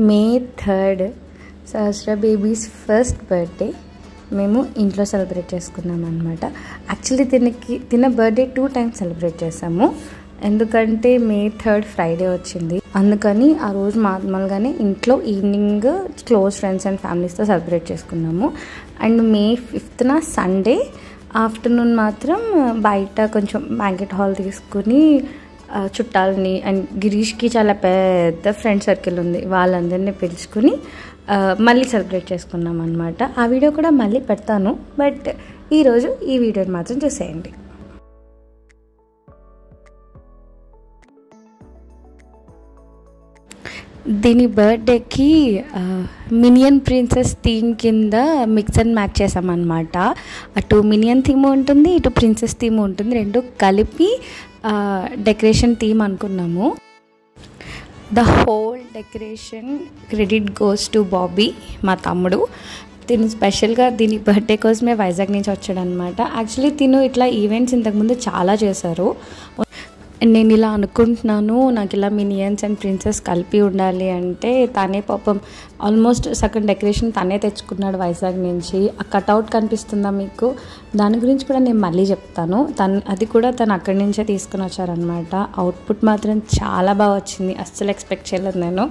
మే 3rd సహస్ర babies first birthday మేము ఇంట్లో celebrate చేసుకున్నాం అనమాట. యాక్చువల్లీ తిన బర్త్డే 2 times సెలబ్రేట్ చేసాము. ఎందుకంటే మే 3rd ఫ్రైడే వచ్చింది, అందుకని ఆ రోజు నార్మల్గానే ఇంట్లో ఈవినింగ్ క్లోజ్ ఫ్రెండ్స్ అండ్ ఫ్యామిలీస్తో సెలబ్రేట్ చేసుకున్నాము. And May 5th Sunday afternoon మాత్రం బయట కొంచెం బ్యాంకెట్ హాల్ తీసుకుని చుట్టాలని అండ్ గిరీష్కి చాలా పెద్ద ఫ్రెండ్ సర్కిల్ ఉంది, వాళ్ళందరినీ పిలుచుకుని మళ్ళీ సెలబ్రేట్ చేసుకున్నాం అనమాట. ఆ వీడియో కూడా మళ్ళీ పెడతాను, బట్ ఈరోజు ఈ వీడియోని మాత్రం చూసేయండి. దీని బర్త్డేకి మినియన్ ప్రిన్సెస్ థీమ్ కింద మిక్స్ అండ్ మ్యాచ్ చేసామన్నమాట. అటు మినియన్ థీమ్ ఉంటుంది, ఇటు ప్రిన్సెస్ థీమ్ ఉంటుంది, రెండు కలిపి డెకరేషన్ థీమ్ అనుకున్నాము. The whole decoration credit goes to Bobby, మా తమ్ముడు. తిను స్పెషల్గా దీని బర్త్డే కోసమే వైజాగ్ నుంచి వచ్చాడనమాట. యాక్చువల్లీ తిను ఇట్లా ఈవెంట్స్ ఇంతకుముందు చాలా చేశారు. నేను ఇలా అనుకుంటున్నాను, నాకు ఇలా మినియన్స్ అండ్ ప్రిన్సెస్ కలిపి ఉండాలి అంటే తనే పాపం ఆల్మోస్ట్ సగం డెకరేషన్ తనే తెచ్చుకున్నాడు వైజాగ్ నుంచి. ఆ కట్అవుట్ కనిపిస్తుందా మీకు, దాని గురించి కూడా నేను మళ్ళీ చెప్తాను. అది కూడా తను అక్కడి నుంచే తీసుకుని వచ్చారనమాట. అవుట్పుట్ మాత్రం చాలా బాగా వచ్చింది, అస్సలు ఎక్స్పెక్ట్ చేయలేదు నేను.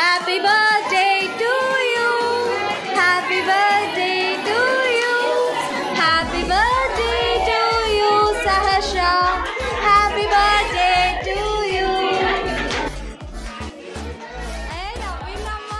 Happy birthday to you. Happy birthday to you. Happy birthday to you, Sahasra. Happy birthday to you. Hey, Naveen amma.